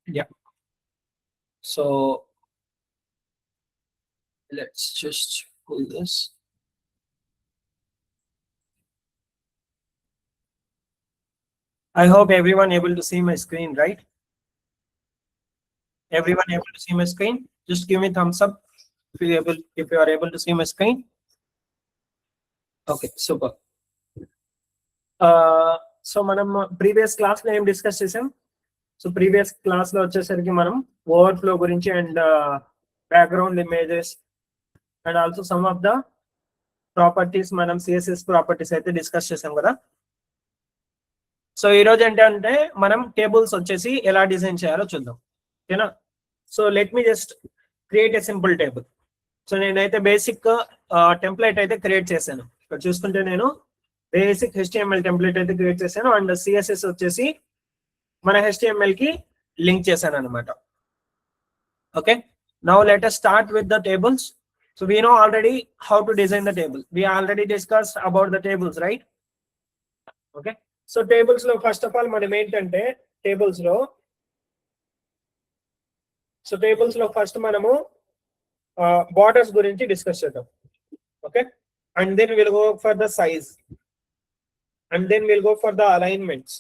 Yeah. So let's just pull this. I hope everyone able to see my screen, right? Everyone able to see my screen? Just give me thumbs up if you are able to see my screen. Okay, super. So మనం previous class లో ఏం discuss చేసాం? So previous class లో వచ్చేసరికి మనం overflow గురించి and background images and also some of the properties మనం CSS properties అయితే డిస్కస్ చేసాం కదా. సో ఈ రోజు ఏంటంటే మనం టేబుల్స్ వచ్చేసి ఎలా డిజైన్ చేయాలో చూద్దాం, ఓకేనా? So let me just create a simple table. So నేనైతే బేసిక్ టెంప్లెట్ అయితే క్రియేట్ చేశాను. ఇక్కడ చూసుకుంటే నేను బేసిక్ HTML టెంప్లెట్ అయితే క్రియేట్ చేశాను అండ్ సిఎస్ఎస్ వచ్చేసి మన HTML కి లింక్ చేశాను అనమాట. Okay, now let us start with the tables. So we know already how to design the table. We already discussed about the tables, right? Okay, so tables లో first of all మనం ఏంటంటే tables లో first మనము borders గురించి discuss చేద్దాం. Okay, and then will go for the size and then we'll go for the alignments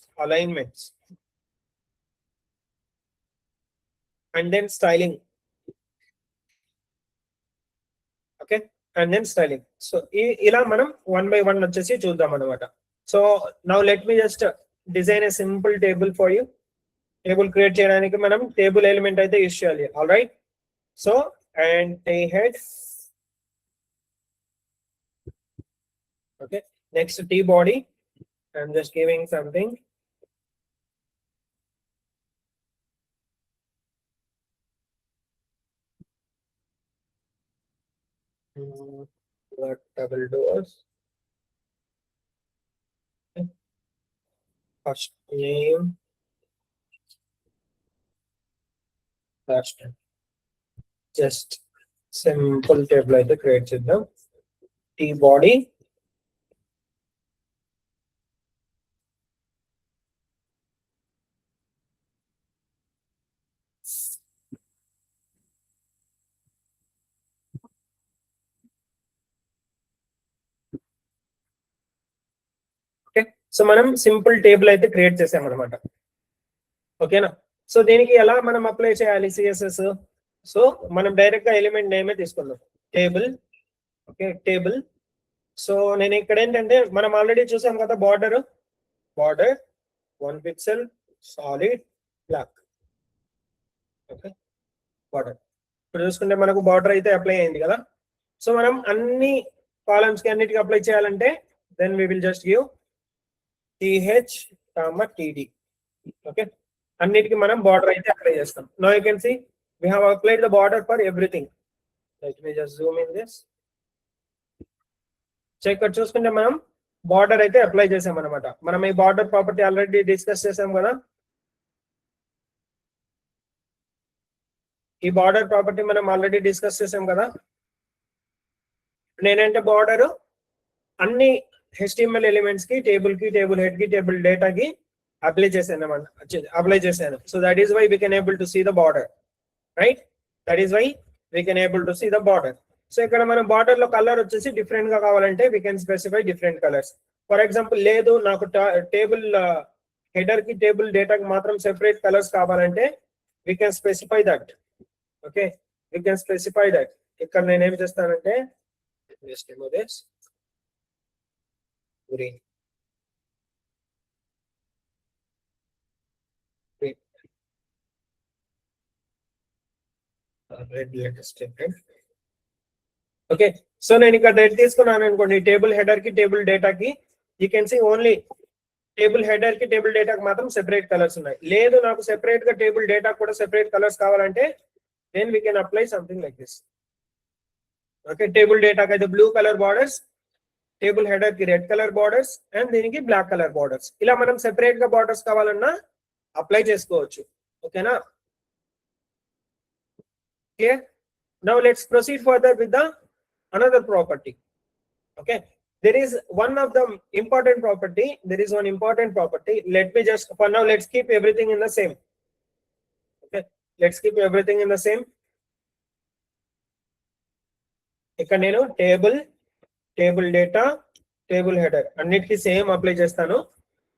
and then styling. Okay, and then styling. So ila manam one by one vachesi chuddam anamata. So now let me just design a simple table for you. Table create cheyadaniki manam table element aithe use cheyali. All right, so and a head. Okay, next T body. I'm just giving something. Got double doors. Okay. First name, last name. Just simple table అయితే create చేద్దాం. T body. So మనం simple table అయితే create చేసాం అనమాట. ఓకేనా? So దీనికి ఎలా మనం అప్లై చేయాలి సిఎస్ఎస్? సో మనం డైరెక్ట్ గా ఎలిమెంట్ నేమే తీసుకుందాం, టేబుల్. Okay, table. సో నేను ఇక్కడ ఏంటంటే మనం ఆల్రెడీ చూసాం కదా, border 1 pixel solid black. Okay, border. ఇప్పుడు చూసుకుంటే మనకు బార్డర్ అయితే అప్లై అయింది కదా. సో మనం అన్ని కాలమ్స్ కి అన్నిటికీ అప్లై చేయాలంటే then we will just give TH, TD. Okay, అన్నిటికీ మనం బార్డర్ అయితే అప్లై చేస్తాం. Now you can see we have applied the border for everything. Let me just zoom in this. So ఇక్కడ చూసుకుంటే మనం బార్డర్ అయితే అప్లై చేసాం అనమాట. మనం ఈ బార్డర్ ప్రాపర్టీ ఆల్రెడీ డిస్కస్ చేసాం కదా. ఈ బార్డర్ ప్రాపర్టీ మనం ఆల్రెడీ డిస్కస్ చేసాం కదా. నేనంటే బార్డర్ అన్ని HTML ఎలిమెంట్స్ కి, టేబుల్ కి, టేబుల్ హెడ్ కి, టేబుల్ డేటా కి అప్లై చేశాను. So that is why we can able to see the border, right? That is why we can able to see the border. So ఇక్కడ మనం border లో colour వచ్చేసి different గా కావాలంటే we can specify different colours. For example, లేదు నాకు table header కి, table డేటాకి మాత్రం సెపరేట్ కలర్స్ కావాలంటే we can specify that. Okay, we can specify that. ఇక్కడ నేను ఏం చేస్తానంటే green. Red latest red. Okay, so నేను ఇక్కడ రెడ్ తీసుకున్నాను అనుకోండి, టేబుల్ హెడర్ కి, టేబుల్ డేటా కి. You can see only table header కి, టేబుల్ డేటాకి మాత్రం సెపరేట్ కలర్స్ ఉన్నాయి. లేదు నాకు సెపరేట్ గా టేబుల్ డేటా కూడా సెపరేట్ కలర్స్ కావాలంటే then we can apply something like this. Okay, table డేటాకి అయితే blue colour borders, table header కి రెడ్ కలర్ బార్డర్స్ అండ్ దీనికి బ్లాక్ కలర్ బార్డర్స్. ఇలా మనం సెపరేట్ గా బార్డర్స్ కావాలన్నా అప్లై చేసుకోవచ్చు. ఓకేనా? Clear? Now let's proceed further with the another property. Okay, there is one important property. Let me just, for now, let's keep everything in the same. Okay, let's keep everything in the same. ఇక్కడ నేను table data, table header అన్నిటికీ same apply చేస్తాను.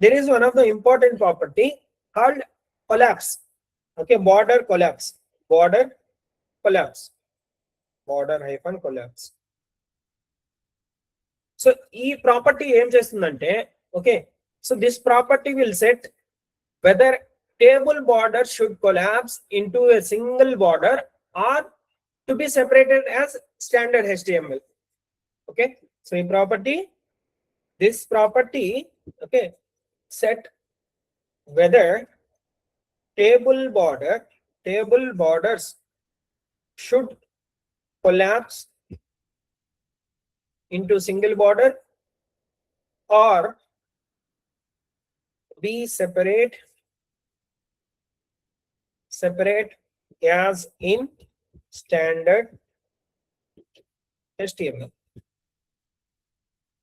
There is one of the important property called collapse. Okay, border collapse, border hyphen collapse. So ఈ property ఏం చేస్తుందంటే, okay, so this property will set whether table border should collapse into a single border or to be separated as standard HTML. Okay, so this property, okay, set whether table borders should collapse into single border or be separate as in standard HTML.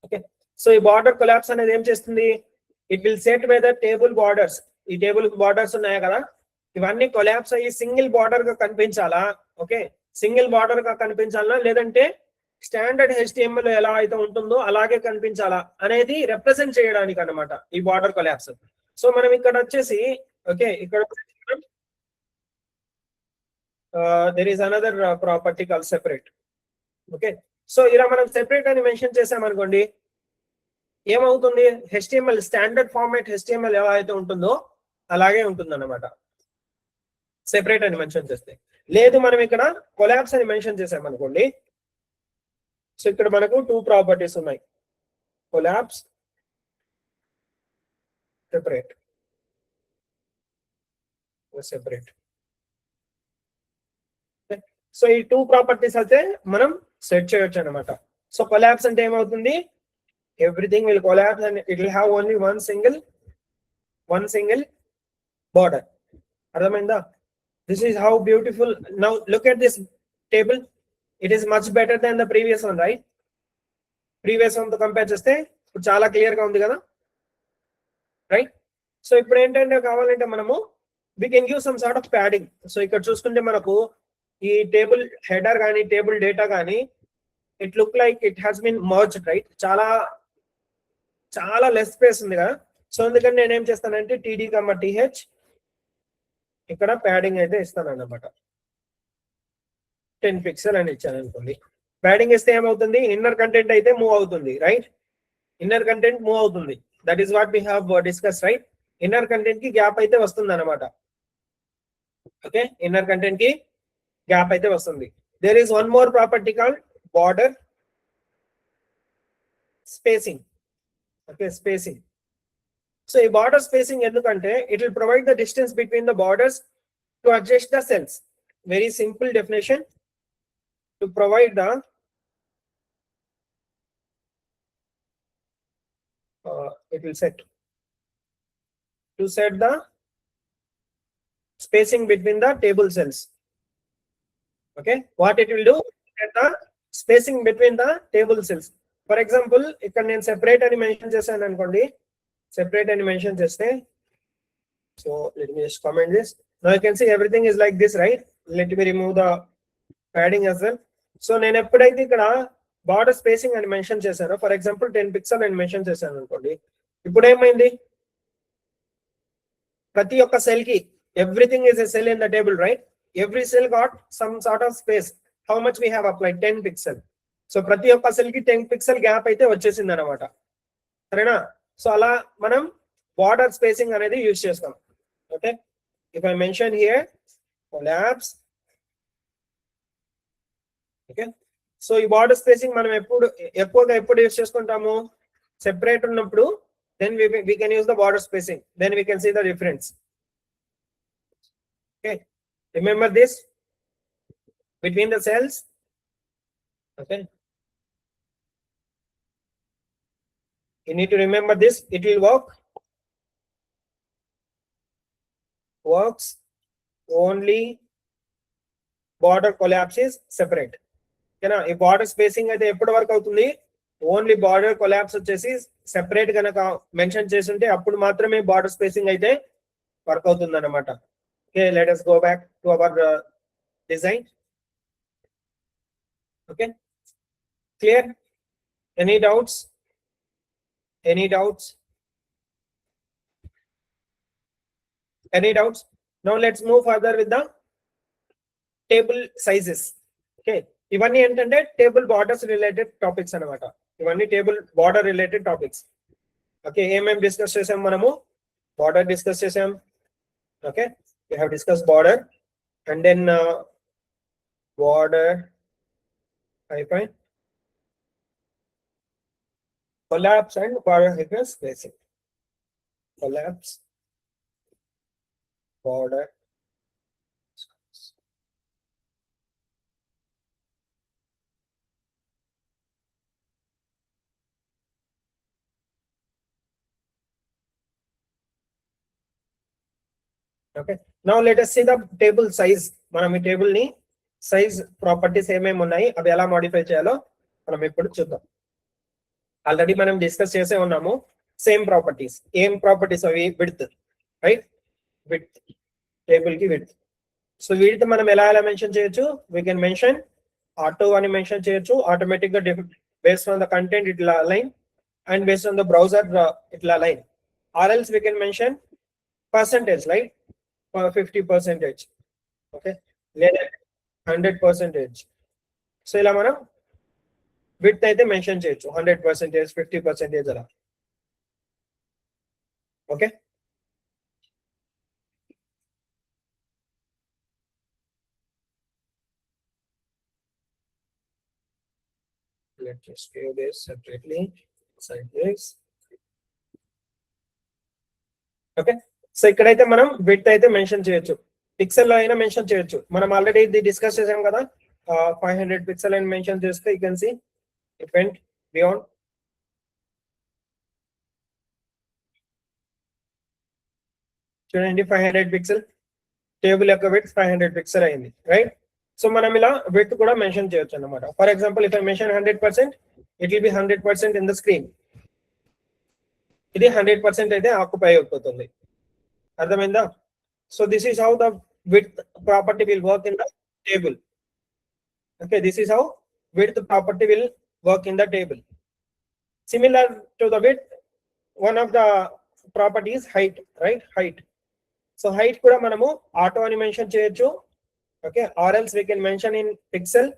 Okay, so ఈ border collapse అనేది ఏం చేస్తుంది, it will set whether table borders, ఈ table borders ఉన్నాయి కదా, ఇవన్నీ collapse అయ్యి single border గా కనిపించాలా, ఓకే, సింగిల్ బార్డర్ గా కనిపించాలా, లేదంటే స్టాండర్డ్ HTML ఎలా అయితే ఉంటుందో అలాగే కనిపించాలా అనేది రిప్రజెంట్ చేయడానికి అన్నమాట ఈ బార్డర్ కొలాప్స్. సో మనం ఇక్కడ వచ్చేసి, ఓకే, ఇక్కడ there is another property called separate. Okay, so ఇలా మనం సెపరేట్ అని మెన్షన్ చేసామనుకోండి, ఏమవుతుంది, HTML స్టాండర్డ్ ఫార్మాట్ HTML ఎలా అయితే ఉంటుందో అలాగే ఉంటుంది అన్నమాట సెపరేట్ అని మెన్షన్ చేస్తే. లేదు మనం ఇక్కడ కొలాప్స్ అని మెన్షన్ చేసామనుకోండి, సో ఇక్కడ మనకు 2 ప్రాపర్టీస్ ఉన్నాయి, కొలాప్స్, సెపరేట్. సో ఈ 2 ప్రాపర్టీస్ అయితే మనం సెట్ చేయొచ్చు అనమాట. సో కొలాప్స్ అంటే ఏమవుతుంది, everything will collapse and it will have only one single border. అర్థమైందా? This is how beautiful. Now look at this table, it is much better than the previous one, right? Previous one తో compare చేస్తే ఇప్పుడు చాలా clear గా ఉంది కదా, right? So ఇప్పుడు ఏంటంటే కావాలంటే మనము we can give some sort of padding. So ఇక్కడ చూసుకుంటే మనకు ఈ టేబుల్ హెడర్ కానీ టేబుల్ డేటా కానీ it look like it has been merged, right? చాలా లెస్ స్పేస్ ఉంది కదా. సో అందుకని నేను ఏం చేస్తానంటే TD, ఇక్కడ ప్యాడింగ్ అయితే ఇస్తాను అన్నమాట. 10 పిక్సెల్ అని ఇచ్చాను అనుకోండి. ప్యాడింగ్ ఇస్తే ఏమవుతుంది, ఇన్నర్ కంటెంట్ అయితే మూవ్ అవుతుంది, రైట్? ఇన్నర్ కంటెంట్ మూవ్ అవుతుంది. That is what we have discuss, right? Inner content కి గ్యాప్ అయితే వస్తుంది అన్నమాట. ఓకే, ఇన్నర్ కంటెంట్ కి గ్యాప్ అయితే వస్తుంది. There is one more property called border spacing. Okay, spacing. So ఈ బార్డర్ స్పేసింగ్ ఎందుకంటే it will provide the distance between the borders to adjust the cells. Very simple definition. To provide the it will set the spacing between the table cells. Okay, what it will do, set the spacing between the table cells. For example, ఇక్కడ నేను separate అని mention చేశాను అనుకోండి, separate అని mention చేస్తే, so let me just comment this. Now you can see everything is like this, right? Let me remove the padding as well. So నేను ఎప్పుడైతే ఇక్కడ బార్డర్ స్పేసింగ్ అని మెన్షన్ చేశాను, ఫర్ ఎగ్జాంపుల్ 10 పిక్సెల్ అని mention చేశాను అనుకోండి, ఇప్పుడు ఏమైంది, ప్రతి ఒక్క సెల్ కి everything is a cell in the table, right? Every cell got some sort of space. How much we have applied? 10 pixel. So ప్రతి ఒక్క సెల్ కి 10 పిక్సెల్ గ్యాప్ అయితే వచ్చేసింది అనమాట, సరేనా? సో అలా మనం బార్డర్ స్పేసింగ్ అనేది యూజ్ చేస్తాం. Okay, if I mention here collapse. Okay, so ఈ బార్డర్ స్పేసింగ్ మనం ఎక్కువగా ఎప్పుడు యూజ్ చేసుకుంటాము, సెపరేట్ ఉన్నప్పుడు. then we can use the border spacing, then we can see the difference. Okay, remember this between the cells. Okay, you need to remember this. It will works only border collapse is separate. ఓకేనా? ఈ border spacing అయితే ఎప్పటి వరకు అవుతుంది, only border collapse వచ్చేసి separate కనుక mention చేస్తుంటే అప్పుడు మాత్రమే బార్డర్ స్పేసింగ్ అయితే వర్క్ అవుతుంది అన్నమాట. Okay, let us go back to our design. Okay, clear? Any doubts? Any doubts? Any doubts? Now let's move further with the table sizes. Okay, ఇవన్నీ ఏంటంటే టేబుల్ బార్డర్స్ రిలేటెడ్ టాపిక్స్ అన్నమాట. ఇవన్నీ table border related topics. Okay, ఏమేమి discuss చేసాం మనము? Border discuss చేసాం. Okay, we have discussed border and then border hyphen collapse and border hyphen spacing. Collapse, border, okay. Now let us see the table size. మనం ఈ table ని size properties ఏమేమి ఉన్నాయి అవి ఎలా మోడిఫై చేయాలో మనం ఇప్పుడు చూద్దాం. ఆల్రెడీ మనం డిస్కస్ చేసే ఉన్నాము సేమ్ ప్రాపర్టీస్. ఏం ప్రాపర్టీస్ అవి? Width, right? విడ్త్, టేబుల్ కి విడ్త్. సో విడ్త్ మనం ఎలా మెన్షన్ చేయొచ్చు? వీ కెన్ మెన్షన్ ఆటో అని మెన్షన్ చేయొచ్చు. ఆటోమేటిక్ గా based on the content it will align and based on the browser it will align. Or else we can mention percentage, right? 50%, okay, లేదా 100%. So ఇలా మనం width అయితే mention చేయొచ్చు 100%, 50% అలా. Okay, let's just view this separately. Side this. Okay, so ఇక్కడైతే మనం width అయితే mention చేయొచ్చు. పిక్సెల్ లో అయినా మెన్షన్ చేయొచ్చు. మనం ఆల్రెడీ ఇది డిస్కస్ చేసాం కదా. 500 పిక్సెల్ అని మెన్షన్ చేస్తే you can see it went beyond. చూడండి, 500 పిక్సెల్ టేబుల్ యొక్క విడ్త్ 500 పిక్సెల్ అయింది, రైట్? సో మనం ఇలా విడ్త్ కూడా మెన్షన్ చేయొచ్చు అన్నమాట. For example if I mention 100%, it will be 100% in the screen. ఇది 100% అయితే ఆక్యుపై అయిపోతుంది. అర్థమైందా? So this is how the width property will work in the table. Okay, this is how width property will work in the table. Similar to the width, one of the properties height, right? Height. So height kuda manamu auto ani mention cheyochu. Okay, or else we can mention in pixel.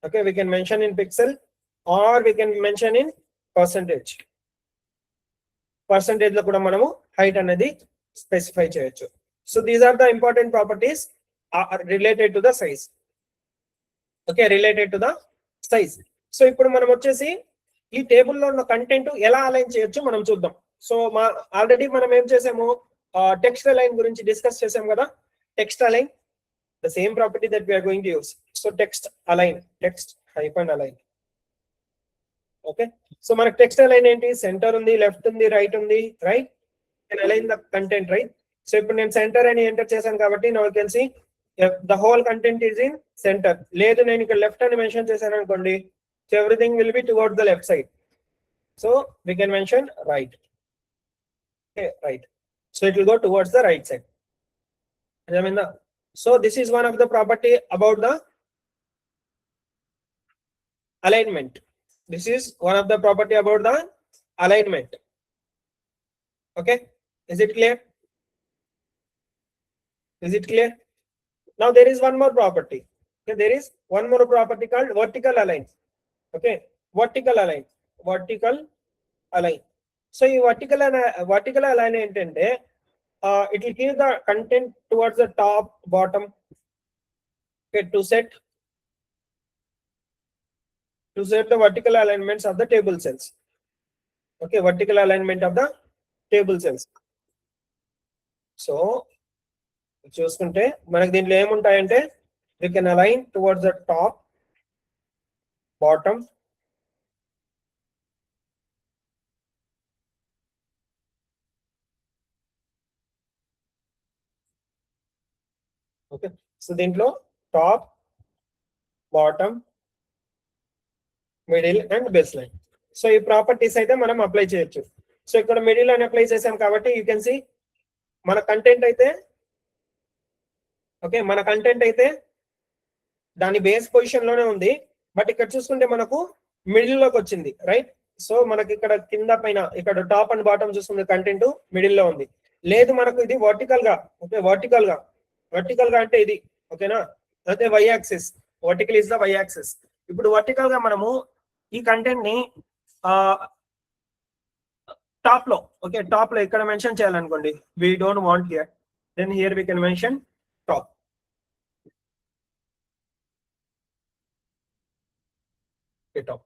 Okay, we can mention in pixel or we can mention in percentage. Percentage లో కూడా మనము height అనేది specify చేయొచ్చు. So these are the important properties related to the size. Okay, related to the size. So ఇప్పుడు మనం వచ్చేసి ఈ టేబుల్లో ఉన్న కంటెంట్ ఎలా అలైన్ చేయొచ్చు మనం చూద్దాం. సో ఆల్రెడీ మనం ఏం చేసాము? టెక్స్ట్ అలైన్ గురించి డిస్కస్ చేసాం కదా. Text align, the same property that we are going to use. So text align, text hyphen align. Okay, so మనకి టెక్స్ట్ అలైన్ ఏంటి? సెంటర్ ఉంది, లెఫ్ట్ ఉంది, రైట్ ఉంది, right? Can align the content, right? So ఇప్పుడు నేను centre అని enter చేశాను కాబట్టి now you can see the whole content is in centre. లేదు నేను ఇక్కడ లెఫ్ట్ అని మెన్షన్ చేశాను అనుకోండి, so everything will be towards the left side. So we can mention right. Okay, right. So it will go towards the right side. అర్థమైందా? So this is one of the property about the alignment. This is one of the property about the alignment. Okay, is it clear? Is it clear? Now there is one more property. Okay, there is one more property called vertical align. Okay, vertical align, vertical align. So ఈ vertical align ఏంటంటే it will give the content towards the top, bottom. Okay, to set the vertical alignments of the table cells. Okay, vertical alignment of the table cells. So చూసుకుంటే మనకి దీంట్లో ఏముంటాయంటే we can align towards the top, bottom, okay. So దీంట్లో top, bottom, middle and base line. So ఈ properties అయితే మనం apply చేయొచ్చు. So ఇక్కడ middle అని అప్లై చేసాం కాబట్టి యూ కెన్ సి మన కంటెంట్ అయితే ఓకే, మన కంటెంట్ అయితే దాని బేస్ పొజిషన్ లోనే ఉంది, బట్ ఇక్కడ చూసుకుంటే మనకు మిడిల్ లోకి వచ్చింది, రైట్. సో మనకి ఇక్కడ కింద పైన ఇక్కడ టాప్ అండ్ బాటమ్ చూసుకుంటే కంటెంట్ మిడిల్ లో ఉంది. లేదు మనకు ఇది వర్టికల్ గా, ఓకే, వర్టికల్ గా అంటే ఇది, ఓకేనా, అయితే Y axis, vertical is the Y axis. ఇప్పుడు వర్టికల్ గా మనము ఈ కంటెంట్ ని టాప్ లో, ఓకే, టాప్ లో ఇక్కడ మెన్షన్ చేయాలనుకోండి, we don't want here, then here we can mention top. Top.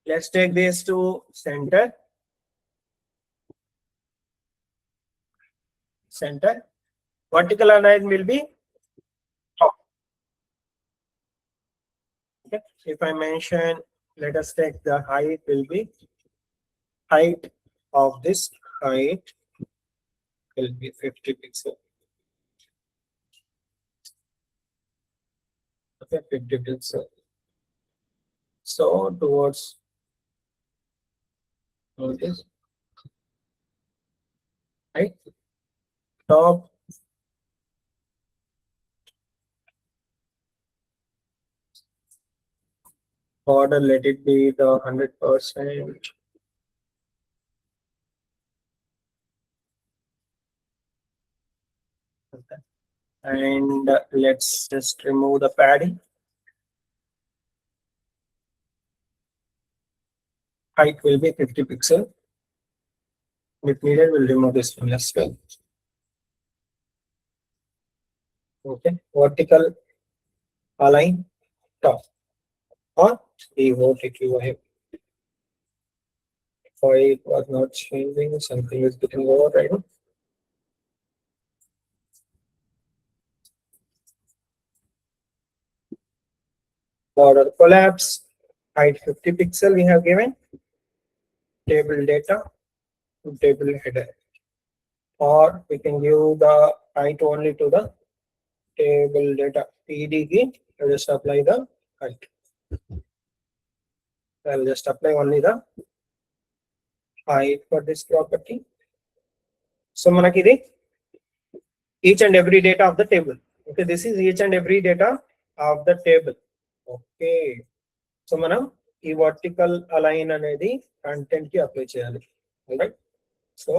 Let's take this to center. Vertical align will be top. Okay. If I mention, let us take the height will be height of this height will be 50 pixel. Okay, 50 pixel. So towards this, right, top border, let it be the 100%. Okay. And let's just remove the padding. Height will be 50 pixel. If needed, we'll remove this one as well. Okay, vertical align top or devote it you have. Why it was not changing, something is getting over right now. Border collapse, height 50 pixel we have given. Table data, table header, or we can give the height only to the table data PD key. I'll just apply the height. I'll just apply only the height for this property. So manaki idi each and every data of the table. Okay, this is each and every data of the table. Okay, so manam ఈ vertical align అనేది content కి apply చేయాలి, right. So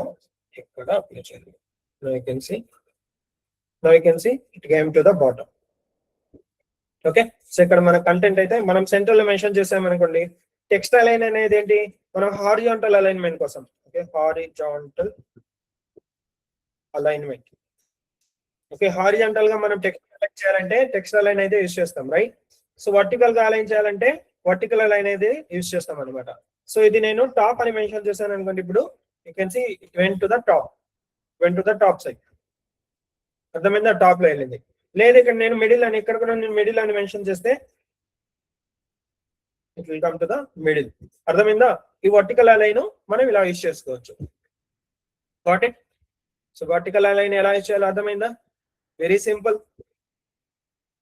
ఇక్కడ apply చేయాలి. Now you can see it came to the bottom. Okay, so ఇక్కడ మన content అయితే మనం సెంటర్ లో మెన్షన్ చేసామనుకోండి, టెక్స్ట్ అలైన్ అనేది ఏంటి, మనం హారిజాంటల్ అలైన్మెంట్ కోసం, okay, horizontal alignment. Okay, horizontal గా మనం టెక్స్ట్ అలైన్ చేయాలంటే టెక్స్ట్ అలైన్ అయితే యూజ్ చేస్తాం, రైట్. సో వర్టికల్ గా అలైన్ చేయాలంటే వర్టికల్ అలైన్ అనేది యూజ్ చేస్తాం అనమాట. సో ఇది నేను టాప్ అని మెన్షన్ చేశాను అనుకోండి, ఇప్పుడు you can see it went to the top side. అర్థమైందా, టాప్ లో వెళ్ళింది. లేదు ఇక్కడ నేను మిడిల్ అని, ఇక్కడ కూడా నేను మిడిల్ అని మెన్షన్ చేస్తే it will come to the middle. అర్థమైందా, ఈ వర్టికల్ అలైన్ మనం ఇలా యూజ్ చేసుకోవచ్చు. Got it. So vertical align ఎలా యూజ్ చేయాలో అర్థమైందా, వెరీ సింపుల్.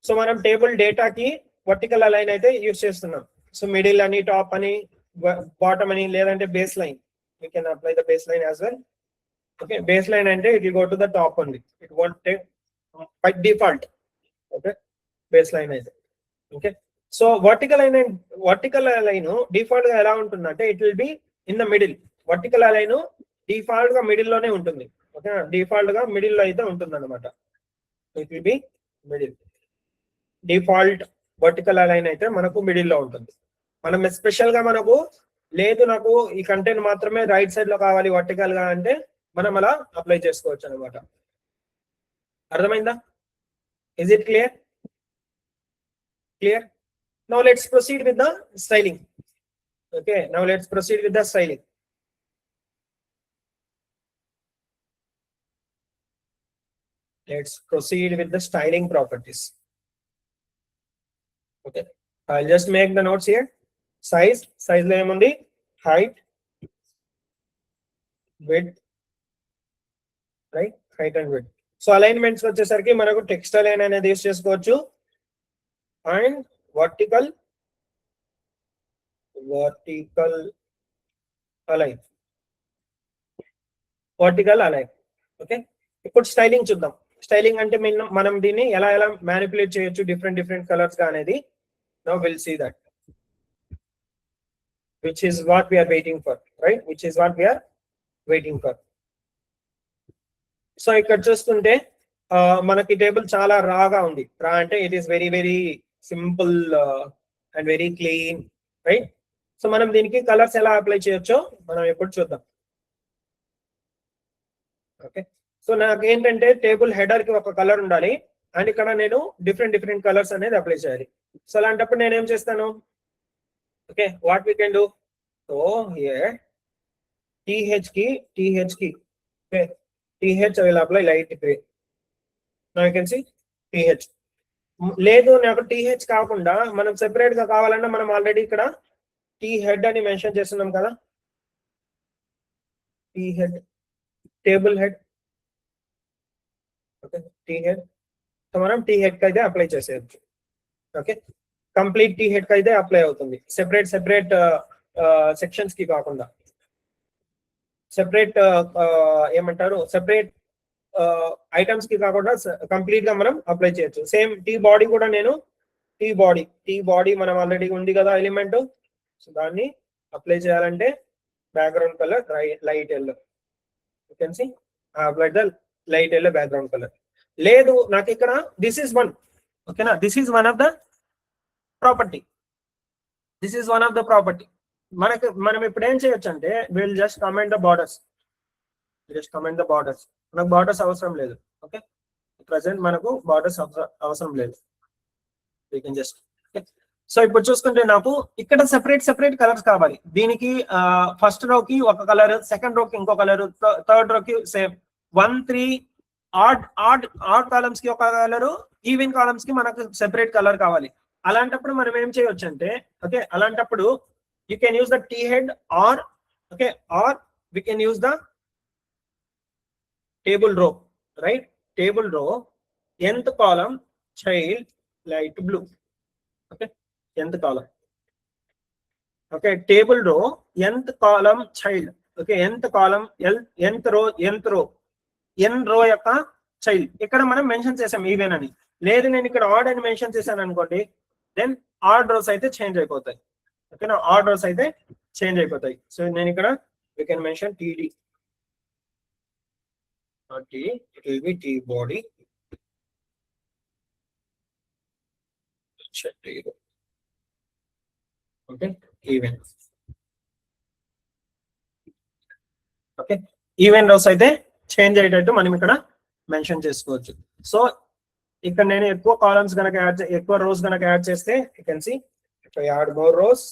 సో మనం టేబుల్ డేటాకి వర్టికల్ అలైన్ అయితే యూజ్ చేస్తున్నాం. సో మిడిల్ అని, టాప్ అని, బాటమ్ అని, లేదంటే baseline, you can apply the baseline as well. Okay, baseline అంటే it will go to the top only, it won't take by default. Okay, baseline అయితే. Okay, so vertical align default గా ఎలా ఉంటుందంటే it will be in the middle. Vertical align default గా middle లోనే ఉంటుంది. Okay, default గా middle లో అయితే ఉంటుంది అనమాట. It will B middle. Default vertical align అయితే మనకు మిడిల్ లో ఉంటుంది. మనం స్పెషల్ గా మనకు లేదు నాకు ఈ కంటెంట్ మాత్రమే రైట్ సైడ్ లో కావాలి వర్టికల్ గా అంటే మనం అలా అప్లై చేసుకోవచ్చు అనమాట. అర్థమైందా? Is it clear? Now let's proceed with the styling. Okay, now let's proceed with the styling. Let's proceed with the styling properties. Okay, I'll just make the notes here. Size lo emundi, height, width, right, height and width. So alignments vachesariki manaku text align anedi use chesukochu and vertical align, vertical align. Okay, ఇప్పుడు styling చూద్దాం. Styling అంటే మనం దీన్ని ఎలా ఎలా manipulate చేయొచ్చు different different colours గా అనేది. Now will see that, which is what we are waiting for, right? Which is what we are waiting for. So ఇక్కడ చూస్తుంటే మనకి టేబుల్ చాలా రాగా ఉంది. రా అంటే it is very very simple and very clean, right? So మనం దీనికి కలర్స్ ఎలా అప్లై చేయొచ్చో మనం ఇప్పుడు చూద్దాం. ఓకే, సో నాకు ఏంటంటే టేబుల్ హెడర్ కి ఒక కలర్ ఉండాలి అండ్ ఇక్కడ నేను డిఫరెంట్ డిఫరెంట్ కలర్స్ అనేది అప్లై చేయాలి. సో అలాంటప్పుడు నేను ఏం చేస్తాను, okay, what we can do, so here TH కి okay, TH I will apply light grey. Now you can see TH. లేదు నాకు టీహెచ్ కాకుండా మనం సెపరేట్ గా కావాలన్నా మనం ఆల్రెడీ ఇక్కడ టీ హెడ్ అని మెన్షన్ చేస్తున్నాం కదా, T head, table head. Okay, T head. So మనం టీ హెడ్ కి అయితే అప్లై చేసేయచ్చు. ఓకే, కంప్లీట్ టీ హెడ్ కి అయితే అప్లై అవుతుంది, సెపరేట్ సెపరేట్ సెక్షన్స్ కి కాకుండా. సెపరేట్ ఏమంటారు, సెపరేట్ ఐటమ్స్ కి కాకుండా కంప్లీట్ గా మనం అప్లై చేయొచ్చు. సేమ్ టీ బాడీ కూడా నేను టీ బాడీ మనం ఆల్రెడీ ఉంది కదా ఎలిమెంట్, సో దాన్ని అప్లై చేయాలంటే background colour light yellow. You can see apply the light yellow background colour. లేదు నాకు ఇక్కడ దిస్ ఈస్ వన్, ఓకేనా, this is one of the property, this is one of the property. మనం ఇప్పుడు ఏం చేయొచ్చు అంటే will just comment the borders, మనకు బార్డర్స్ అవసరం లేదు. ఓకే, ప్రజెంట్ మనకు బార్డర్స్ అవసరం లేదు. వీ కెన్ జస్ట్, సో ఇప్పుడు చూసుకుంటే నాకు ఇక్కడ సెపరేట్ కలర్స్ కావాలి. దీనికి ఫస్ట్ రో కి ఒక కలర్, సెకండ్ రో కి ఇంకో కలర్, థర్డ్ రో కి సేమ్ 1 3 ఆడ్ కాలమ్స్ కి ఒక కలర్, ఈవెన్ కాలమ్స్ కి మనకు సెపరేట్ కలర్ కావాలి. అలాంటప్పుడు మనం ఏం చేయొచ్చు అంటే, ఓకే, అలాంటప్పుడు you can use the T head or okay, or we can use the table row, right? Table row, nth column child light blue. Okay, nth column. Okay, table row, nth column child. Okay, nth column, nth row, n row యొక్క child. ఇక్కడ మనం mention చేసాం even అని. లేదు నేను ఇక్కడ add అని mention చేశాను అనుకోండి, దెన్ ఆడ్ రోస్ అయితే చేంజ్ అయిపోతాయి. ఓకేనా, ఆడ్ రోస్ అయితే చేంజ్ అయిపోతాయి. సో నేను ఇక్కడ we can mention TD, not T, it will be T body. Okay, even. Okay, even rows అయితే చేంజ్ అయ్యేటట్టు మనం ఇక్కడ మెన్షన్ చేసుకోవచ్చు. సో ఇక్కడ నేను ఎక్కువ కాలమ్స్ కనుక ఎక్కువ రోస్ కనుక యాడ్ చేస్తే you can see if I add more rows,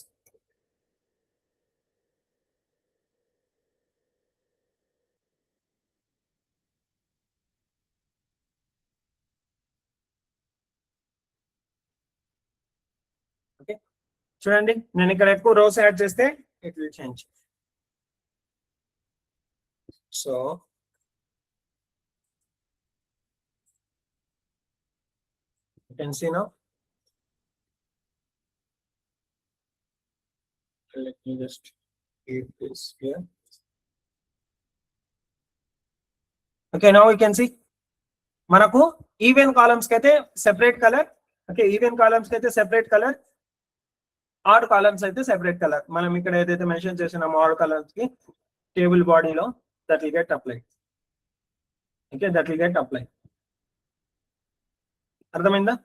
okay, చూడండి నేను ఇక్కడ ఎక్కువ రోస్ యాడ్ చేస్తే it will change. So you can see now. Let me just keep this here. Okay, now you can see మనకు even columns కి అయితే separate colour. Okay, even columns కి అయితే సెపరేట్ కలర్, ఆడ్ కాలమ్స్ అయితే separate colour. మనం ఇక్కడ ఏదైతే mention చేసినామో add colours కి టేబుల్ బాడీలో that will get apply. Okay, that will get apply. అర్థమైందా?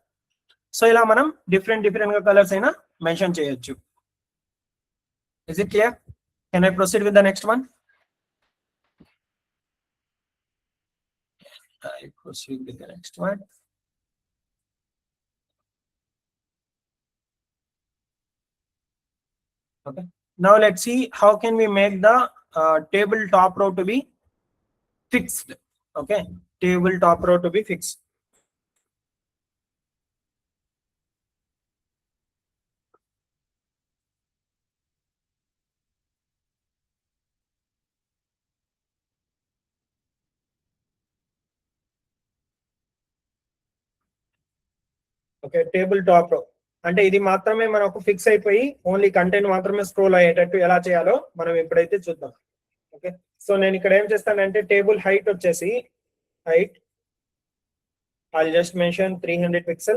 సో ఇలా మనం డిఫరెంట్ గా కలర్స్ అయినా మెన్షన్ చేయొచ్చు. Is it clear? Can I proceed with the next one? I proceed with the next one. Okay. Now let's see how can we make the table top row to be fixed. Okay, table top row to be fixed. Okay, table top row. అంటే ఇది మాత్రమే మనకు fix అయిపోయి only content మాత్రమే scroll అయ్యేటట్టు ఎలా చేయాలో మనం ఇప్పుడైతే చూద్దాం. ఓకే, సో నేను ఇక్కడ ఏం చేస్తానంటే టేబుల్ హైట్ వచ్చేసి height I'll just mention 300 pixel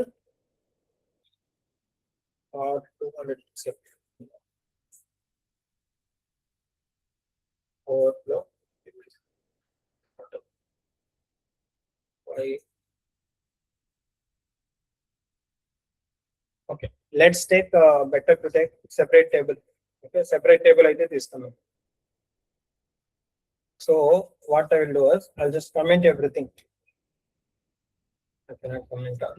or 200 pixel. Overflow. Okay, let's take better to take separate table. Okay, separate table అయితే తీసుకున్నాం. So what I will do is I'll just comment everything. I cannot comment all.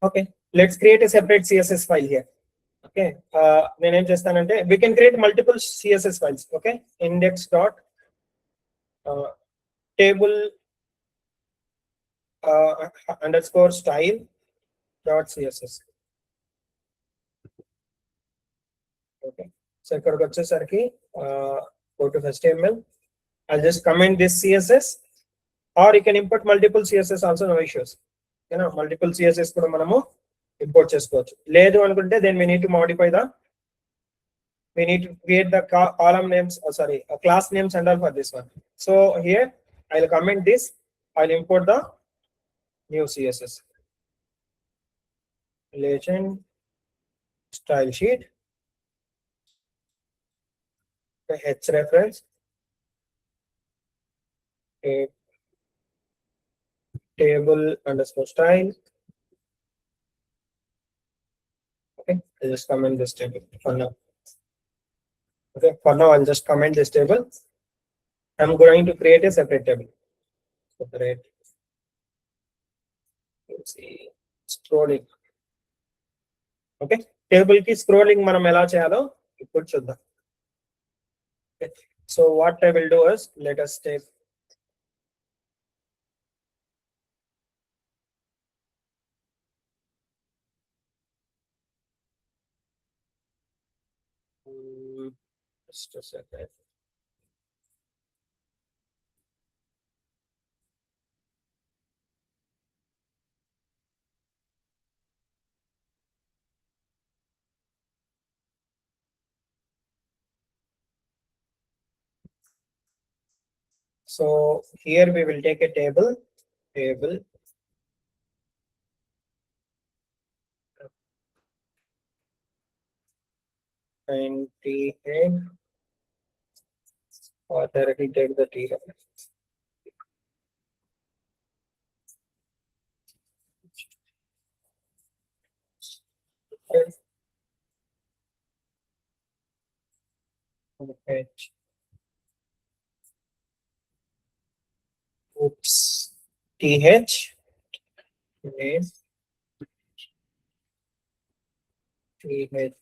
Okay, let's create a separate CSS file here. Okay, నేను ఏం చేస్తానంటే we can create multiple CSS files. Okay, index dot table underscore style dot CSS. Okay, so ఇక్కడికి వచ్చేసరికి go to HTML. I'll just comment this CSS, or you can import multiple CSS also, no issues. You know, multiple CSS కూడా మనము import చేసుకోవచ్చు. లేదు అనుకుంటే then we need to modify the, we need to create the column names, class names and all for this one. So here I'll comment this, I'll import the new CSS. Legend style sheet, the H reference, a table underscore style. Okay, I'll just comment this table for now. Okay, for now I'll just comment this table. I'm going to create a separate table. Separate. Let's see, scrolling. Okay, table ki scrolling మనం ఎలా చేయాలో ఇప్పుడు చూద్దాం. Okay, so what I will do is, let us take just a second. So here we will take a table and T head, or directly take the T head. Okay. Oops. TH name TH.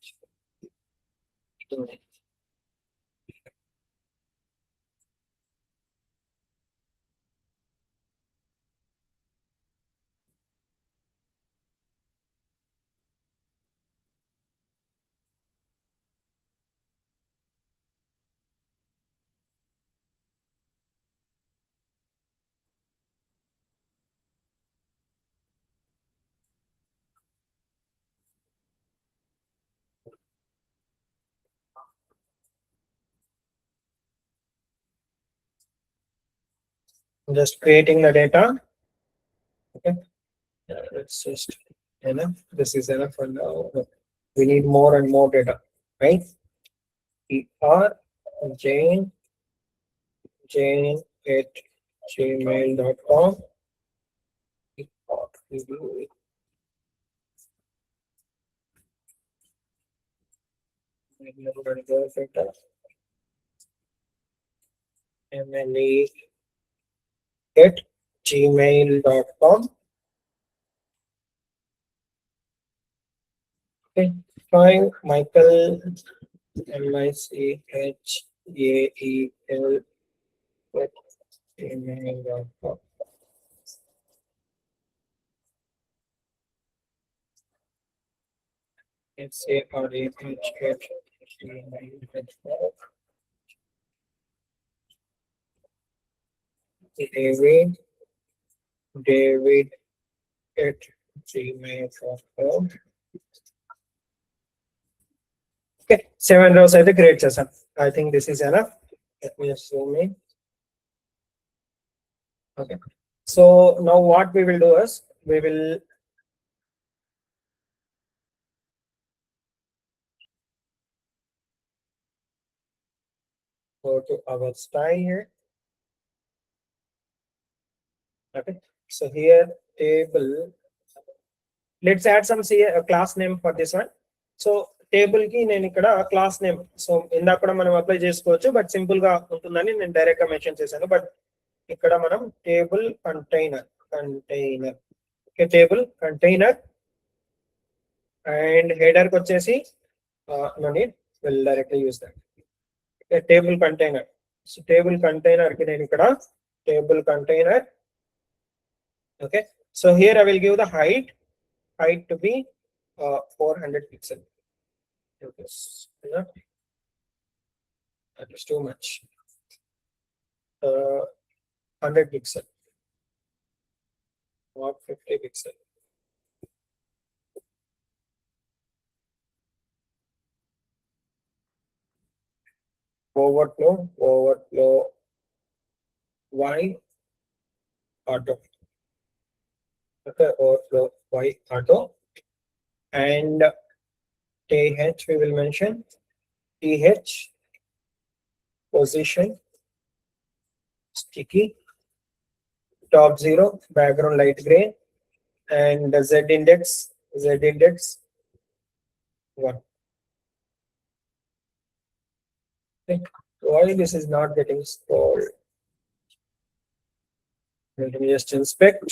Just creating the data. Okay, let's just enough. This is enough for now. We need more and more data, right? Jane at gmail.com. Emily at gmail.com. Okay, fine. Michael, MICHAEL at gmail.com. SARAH at gmail.com. David David at gmail.com. Okay, 7 rows అయితే create చేశాను. I think this is enough. Let me just zoom in. Okay. So now what we will do is we will go to our style here. Okay. So here table. Let's add some class name for this one. So table కి నేను ఇక్కడ class name so ఇందాక కూడా మనం apply చేసుకోవచ్చు but simple గా ఉంటుందని నేను డైరెక్ట్ గా మెన్షన్ చేశాను బట్ ఇక్కడ మనం table container table container and header కి వచ్చేసి no need will directly use that table container so table container కి నేను ఇక్కడ table container okay so here I will give the height to be 400 pixel. That is too much. 100 pixel or 50 pixel. Overflow y auto. Okay, overflow y auto and th we will mention th position sticky top 0 background light gray and z index 1. Why this is not getting scrolled? Let me just inspect.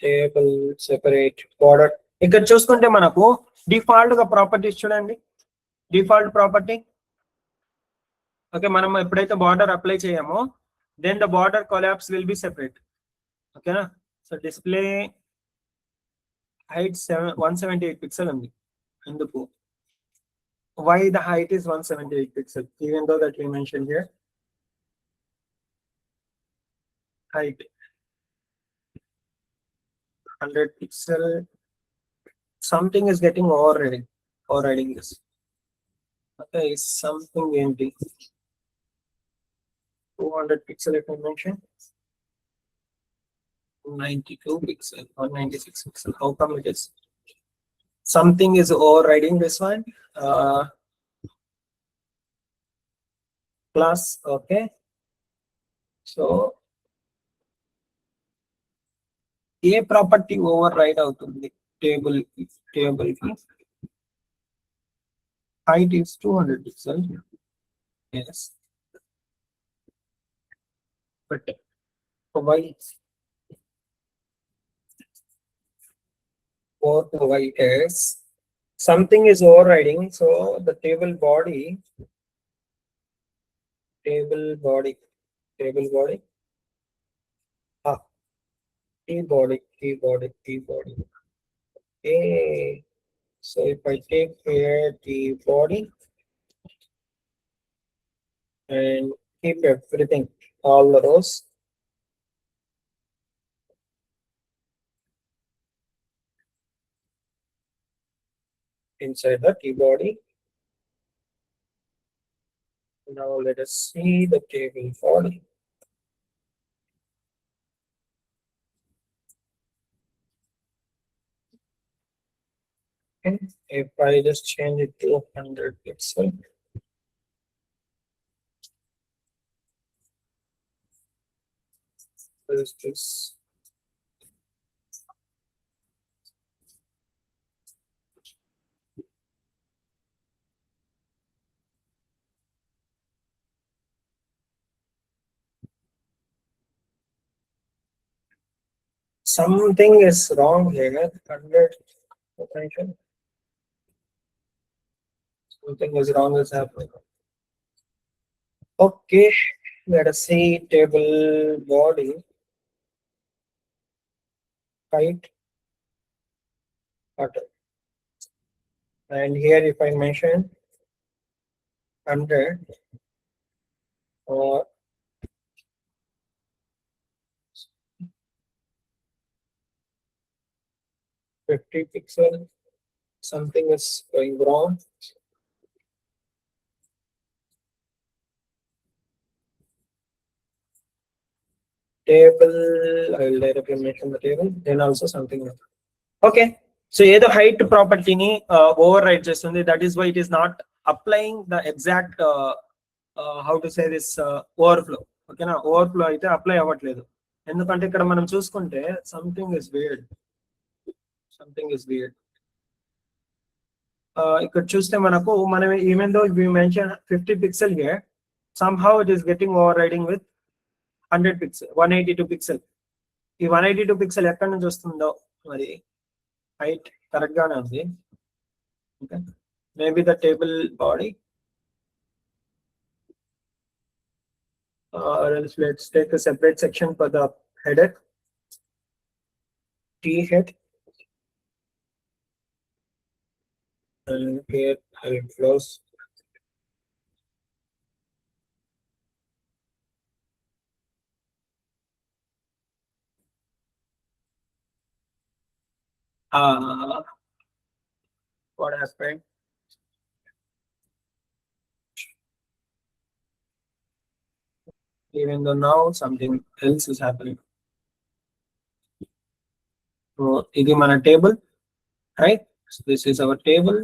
Table separate border ఇక్కడ చూసుకుంటే మనకు default గా properties చూడండి default property okay మనం ఎప్పుడైతే border apply చేయమో then the border collapse will be separate ఓకేనా so display height 178 pixel ఉంది ఎందుకు why the height is 178 pixel even though that we mentioned here height 100 pixel something is getting overriding this okay something empty 200 pixel if I mention 92 pixel or 96 pixel how come it is something is overriding this one class okay so A property over ride అవుతుంది table కి height is 200 pixel yes but why is something is overriding so the table body keyboard. Okay. So if I take here the body and keep everything, all the rows. Inside the T-body. Now let us see the table body. And if I just change it to 100 pixel, there's this. Something is wrong here. 100 potential. Something is wrong is happening. Okay, let us see table body height auto. And here if I mention 100 or 50 pixel, something is going wrong. Table, I will directly mention the table, then also something else. Okay, so ఏదో height property ని override చేస్తుంది, that is why it is not applying the exact how to say this overflow. ఓకేనా, overflow అయితే apply అవ్వట్లేదు, ఎందుకంటే ఇక్కడ మనం చూసుకుంటే సంథింగ్ ఇస్ weird. ఇక్కడ చూస్తే మనకు మనం even though we mention 50 pixel here, somehow it is getting overriding with 100 pixel, 182 pixel. ఈ 182 pixel ఎక్కడి నుంచి వస్తుందో మరి హైట్ కరెక్ట్ గానే ఉంది. Okay, maybe the table body, or else let's take a separate section for the header, T head, and here I will close. What happened? Even though now something else is happening. So ఇది మన table, right? So this is our table,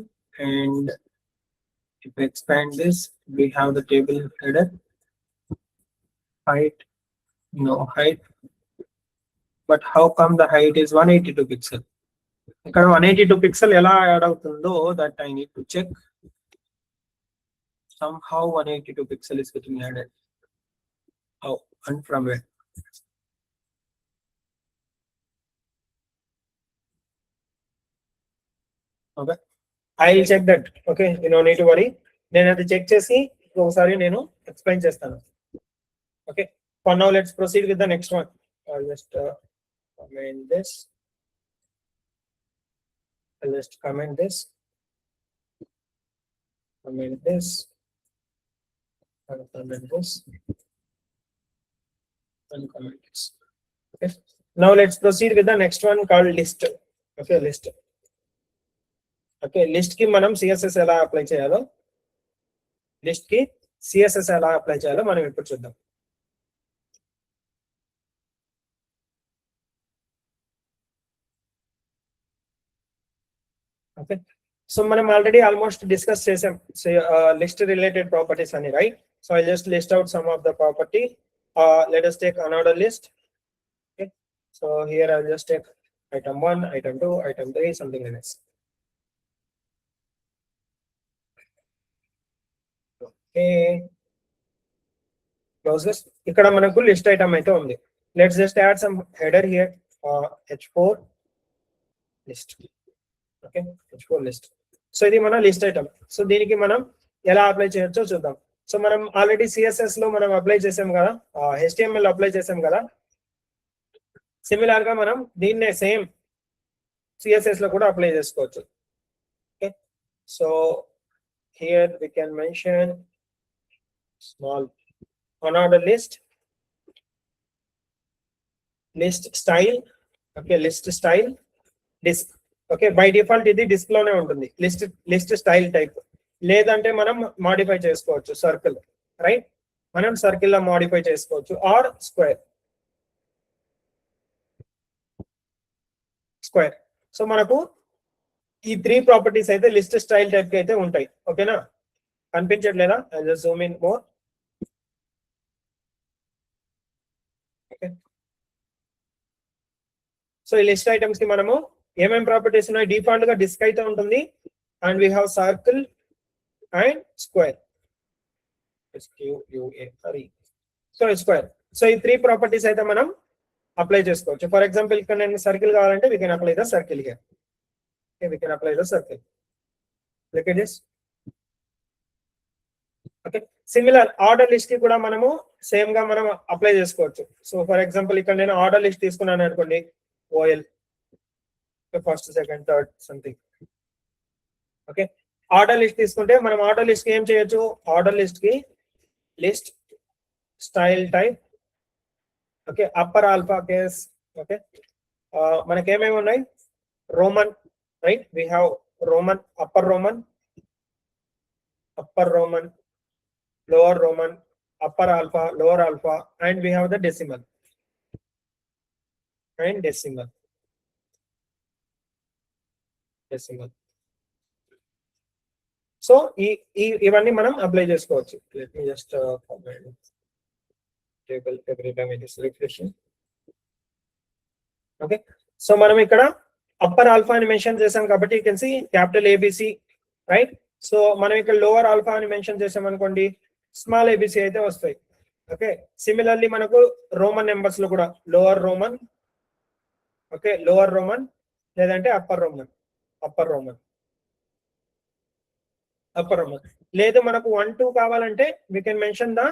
and if we expand this, we have the table header, height, no height. But how come the height is 182 pixel? ఇక్కడ 182 pixel ఎలా add అవుతుందో that I need to check. Somehow 182 pixel is getting added. How and from where? Okay, I will check that. Okay, you no need to worry. నేను అది check చేసి ఒకసారి నేను explain చేస్తాను. Okay, for now let's proceed with the next one. I'll just comment this. I'll just comment this. Comment this. And comment this. And comment this. Okay. Now let's proceed with the next one called list. Okay, list. Okay, list ki manam CSS ఎలా apply చేయాలో, list కి CSS ఎలా apply చేయాలో మనం ఇప్పుడు చూద్దాం. Okay, so మనం already almost discuss చేసాం list related properties అని, right? So I'll just list out some of the property. Let us take another list. Okay, so here I'll just take item 1, item 2, item 3, something like this. Okay, close this. ఇక్కడ మనకు list item అయితే ఉంది. Let's just add some header here, h4 list. Okay, h4 list. So ఇది మన list item. So దీనికి మనం ఎలా apply చేయొచ్చో చూద్దాం. సో మనం ఆల్రెడీ CSS లో మనం అప్లై చేసాం కదా, HTML అప్లై చేసాం కదా, సిమిలర్ గా మనం దీన్నే సేమ్ CSS లో కూడా అప్లై చేసుకోవచ్చు. Okay, so here we can mention small unordered list style. Okay, list style disk. Okay, by default ఇది డిస్క్ లోనే ఉంటుంది, లిస్ట్ స్టైల్ టైప్. లేదంటే మనం మాడిఫై చేసుకోవచ్చు, సర్కిల్, రైట్? మనం సర్కిల్ లో మాడిఫై చేసుకోవచ్చు, ఆర్ స్క్వేర్. సో మనకు ఈ 3 ప్రాపర్టీస్ అయితే లిస్ట్ స్టైల్ టైప్ కి అయితే ఉంటాయి. ఓకేనా, కనిపించట్లేదా? I just zoom in more. Okay, so ఈ లిస్ట్ ఐటమ్స్ కి మనము ఏమేం ప్రాపర్టీస్ ఉన్నాయి? డిఫాల్ట్ గా డిస్క్ అయితే ఉంటుంది, and we have circle and square. So square. So ఈ 3 ప్రాపర్టీస్ అయితే మనం అప్లై చేసుకోవచ్చు. ఫర్ ఎగ్జాంపుల్ ఇక్కడ నేను సర్కిల్ కావాలంటే we can apply the circle here. We can apply the circle. Look at this. Okay, similar order list కి కూడా మనము సేమ్ గా మనం అప్లై చేసుకోవచ్చు. సో ఫర్ ఎగ్జాంపుల్ ఇక్కడ నేను ఆర్డర్ లిస్ట్ తీసుకున్నాను అనుకోండి, OL, first second third something. Okay, order list తీసుకుంటే మనం ఆర్డర్ లిస్ట్ కి ఏం చేయొచ్చు? ఆర్డర్ లిస్ట్ కి list style type. Okay, upper alpha case. Okay, మనకి ఏమేమి ఉన్నాయి? Roman, right? We have Roman, upper Roman, lower Roman, upper alpha, lower alpha, and we have the decimal and decimal. So ఇవన్నీ మనం apply చేసుకోవచ్చు. Let me just table every time it is refreshing. Okay, so మనం ఇక్కడ upper alpha అని mention చేసాం కాబట్టి you can see capital ABC, right? So మనం ఇక్కడ లోవర్ ఆల్ఫా అని మెన్షన్ చేసాం అనుకోండి, స్మాల్ ఏబిసి అయితే వస్తాయి. ఓకే, సిమిలర్లీ మనకు రోమన్ నెంబర్స్ లో కూడా lower Roman, okay, lower Roman లేదంటే అప్పర్ రోమన్ లేదు మనకు 1 2 కావాలంటే we can mention the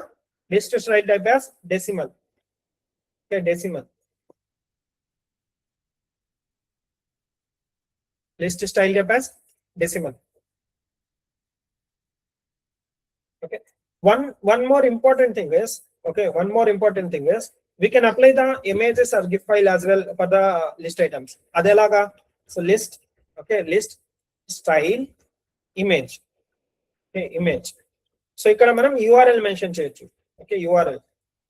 list style type as decimal. Okay, decimal list style type as decimal. Okay, one more important thing is, we can apply the images or GIF file as well for the list items. Adelaga, so list, okay, list style image. Okay, image. So ఇక్కడ మనం URL mention చేయొచ్చు. Okay, URL.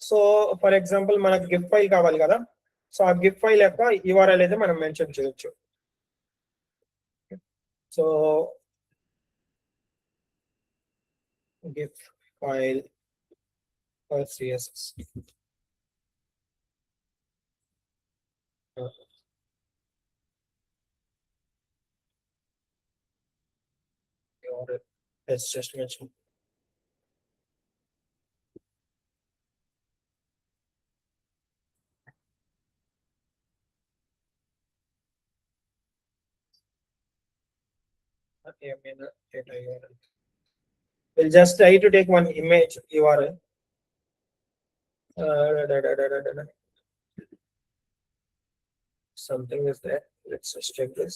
So for example మనకు గిఫ్ file కావాలి కదా, so ఆ గిఫ్ file యొక్క URL అయితే మనం మెన్షన్ చేయొచ్చు. So GIF file for CSS. Let's just mention. We'll just try to take one image URL. Something is there. Let's just check this.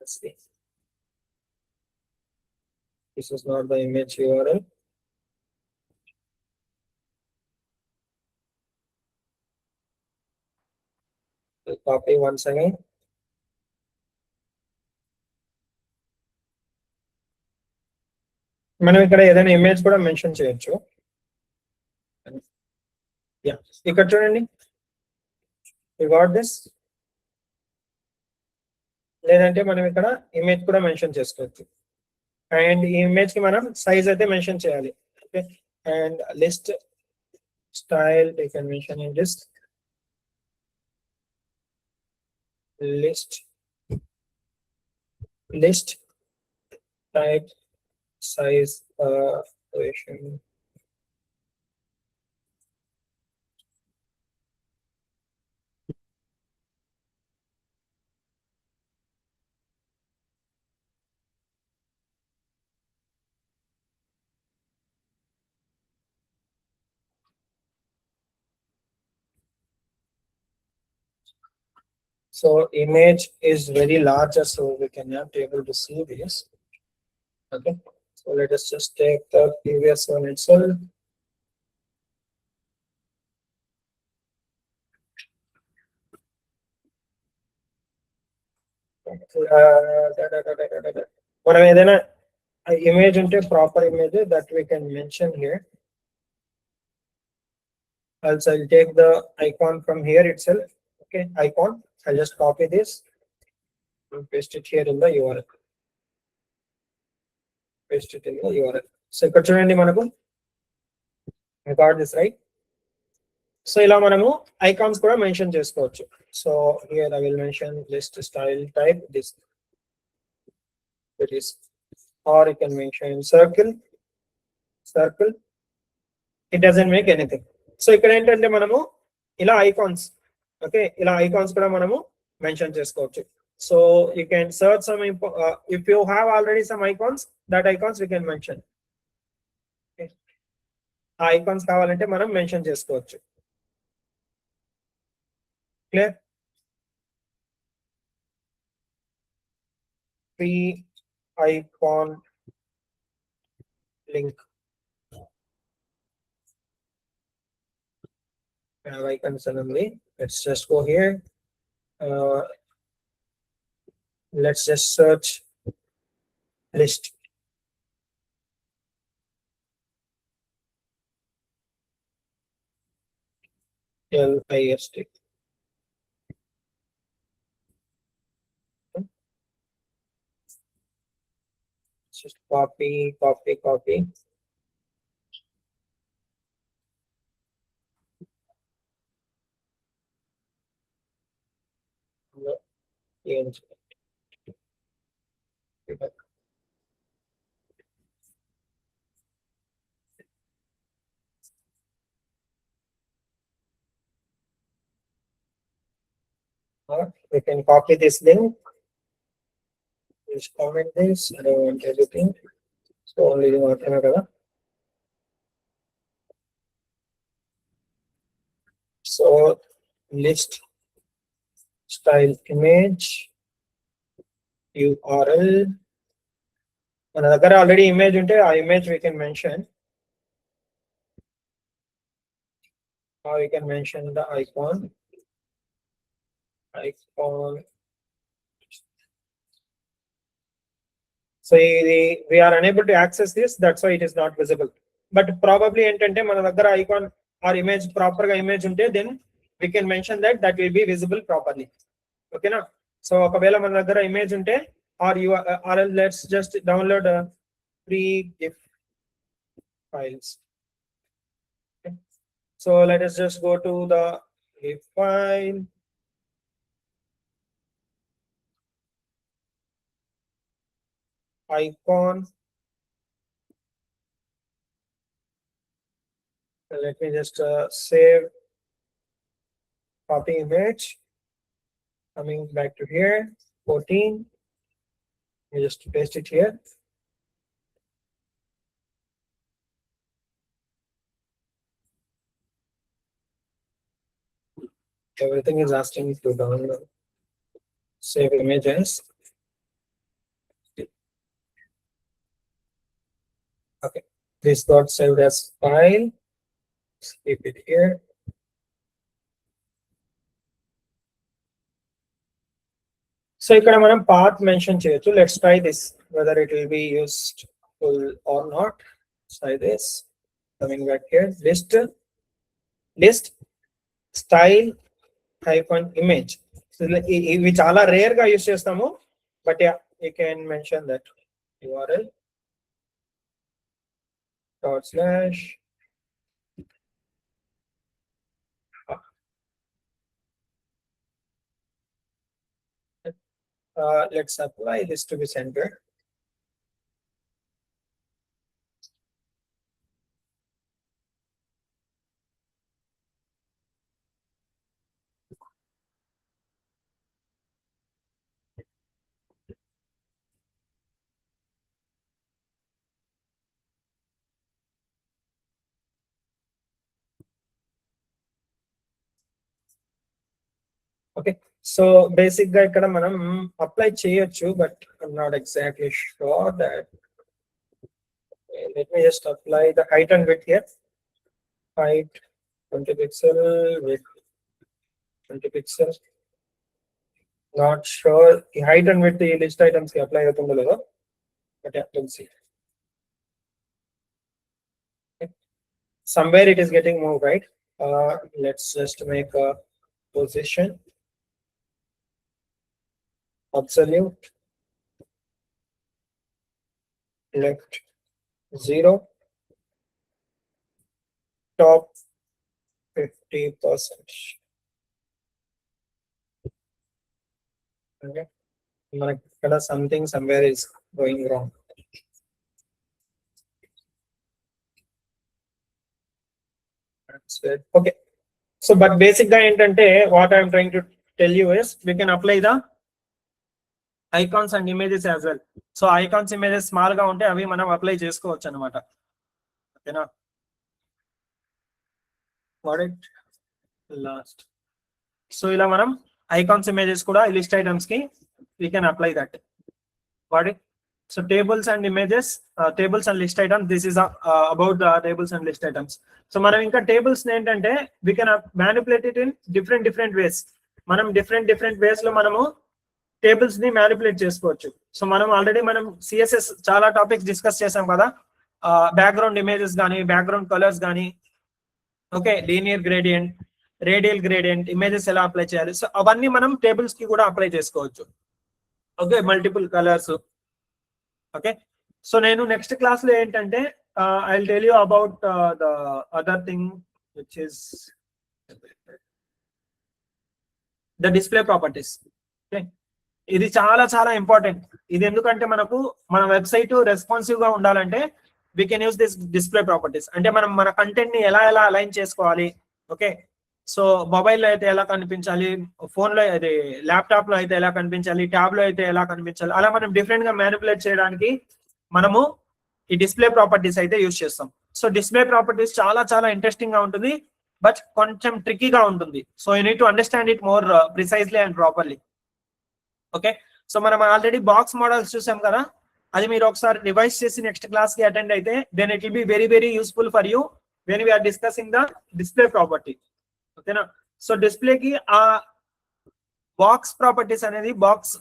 Let's see. This is not the image URL. We'll copy once again. మనం ఇక్కడ ఏదైనా image కూడా mention చేయొచ్చు. Yeah, ఇక్కడ చూడండి, you got this. లేదంటే మనం ఇక్కడ ఇమేజ్ కూడా మెన్షన్ చేసుకోవచ్చు. అండ్ ఈ ఇమేజ్ కి మనం సైజ్ అయితే మెన్షన్ చేయాలి. Okay, and list style you can mention in list type size duration. So image is very large, so we cannot be able to see this. Okay, so let us just take the previous one itself. మనం ఏదైనా image ఉంటే proper image that we can mention here. Also I'll take the icon from here itself. Okay, icon. I'll just copy this and paste it here in the URL. So ఇక్కడ చూడండి, మనకు I got this, right? So ఇలా మనము icons కూడా mention చేసుకోవచ్చు. So here I will mention list style type this, it is, or you can mention circle. It doesn't make anything. So ఇక్కడ ఏంటంటే మనము ఇలా ఐకాన్స్, ఓకే, ఇలా ఐకాన్స్ కూడా మనము మెన్షన్ చేసుకోవచ్చు. So you can search some if you have already some icons, that icons we can mention. ఆ icons కావాలంటే మనం మెన్షన్ చేసుకోవచ్చు. Clear? Free icon link. I have icons only. Let's just go here. Let's just search list. LIST. Just copy. We can copy this link. Just comment this. I don't want everything. So only the so list style image URL. మన దగ్గర already image ఉంటే ఆ image we can mention, or we can mention the icon. So we are unable to access this, that's why it is not visible. But probably ఏంటంటే మన దగ్గర icon or image proper గా image ఉంటే then we can mention that will be visible properly. Okay na? So ఒకవేళ మన దగ్గర image ఉంటే or let's just download free GIF files. Okay. So let us just go to the GIF file. Icon. Let me just save, copy image, coming back to here, 14. You just paste it here. Everything is asking me to download, save images. Okay, this got saved as file. Keep it here. So ఇక్కడ మనం path mention చేయొచ్చు. Let's try this whether it will be useful or not. Try this. Coming back here, list style hyphen image. So ఇవి చాలా rare గా use చేస్తాము, but yeah, you can mention that URL // let's apply this to the center. Okay, so basic గా ఇక్కడ మనం apply చేయొచ్చు, but I'm not exactly sure that. Okay, let me just apply the height and width here. Height 20 pixel, width 20 pixels. Not sure the height and width the list items ki apply అవుతుందో లేదో, but yeah, we'll see. Okay. Somewhere it is getting moved, right? Let's just make a position absolute left 0, top 50%. Okay, మనకి ఇక్కడ something somewhere is going wrong. That's it. Okay, so but basic గా ఏంటంటే what I'm trying to tell you is we can apply the icons and images as well. So icons images small గా ఉంటే అవి మనం apply చేసుకోవచ్చు అన్నమాట. ఓకేనా? Got it? Last. So ఇలా మనం icons images కూడా లిస్ట్ ఐటమ్స్ కి we can apply that. Got it? So tables and images, tables and list items. This is about the tables and list items. So మనం ఇంకా tables ఏంటంటే we can manipulate it in different ways. మనం different ways లో మనము tables ని manipulate చేసుకోవచ్చు. So మనం already మనం CSS చాలా టాపిక్స్ డిస్కస్ చేసాం కదా, బ్యాక్గ్రౌండ్ ఇమేజెస్ కానీ, బ్యాక్గ్రౌండ్ కలర్స్ కానీ, okay, linear gradient, radial gradient, images ఎలా అప్లై చేయాలి. సో అవన్నీ మనం టేబుల్స్ కి కూడా అప్లై చేసుకోవచ్చు. Okay, multiple colours. Okay, so నేను నెక్స్ట్ క్లాస్ లో ఏంటంటే I will tell you about the other thing which is the display properties. Okay, ఇది చాలా చాలా ఇంపార్టెంట్. ఇది ఎందుకంటే మనకు మన వెబ్సైట్ రెస్పాన్సివ్ గా ఉండాలంటే we can use this display properties. అంటే మనం మన కంటెంట్ ని ఎలా అలైన్ చేసుకోవాలి. ఓకే, సో మొబైల్లో అయితే ఎలా కనిపించాలి, ఫోన్ లో అయితే, ల్యాప్టాప్ లో అయితే ఎలా కనిపించాలి, ట్యాబ్ లో అయితే ఎలా కనిపించాలి, అలా మనం డిఫరెంట్ గా మ్యానిపులేట్ చేయడానికి మనము ఈ డిస్ప్లే ప్రాపర్టీస్ అయితే యూజ్ చేస్తాం. సో డిస్ప్లే ప్రాపర్టీస్ చాలా చాలా ఇంట్రెస్టింగ్ గా ఉంటుంది, బట్ కొంచెం ట్రిక్కీగా ఉంటుంది. So you need to understand it more precisely and properly. Okay, so మనం ఆల్రెడీ బాక్స్ మోడల్స్ చూసాం కదా, అది మీరు ఒకసారి రివైజ్ చేసి నెక్స్ట్ క్లాస్ కి అటెండ్ అయితే then it will be very useful for you when we are discussing the display property. ఓకేనా, సో డిస్ప్లేకి ఆ బాక్స్ ప్రాపర్టీస్ అనేది, బాక్స్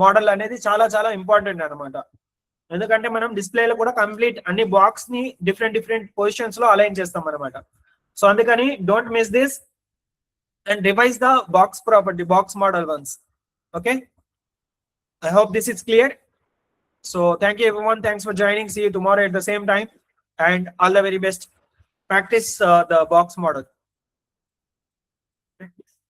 మోడల్ అనేది చాలా చాలా ఇంపార్టెంట్ అనమాట. ఎందుకంటే మనం డిస్ప్లేలో కూడా కంప్లీట్ అన్ని బాక్స్ ని డిఫరెంట్ పొజిషన్స్ లో అలైన్ చేస్తాం అనమాట. సో అందుకని don't miss this and revise the box property, box model once. Okay, I hope this is clear. So thank you everyone. Thanks for joining. See you tomorrow at the same time and all the very best. Practice the box model.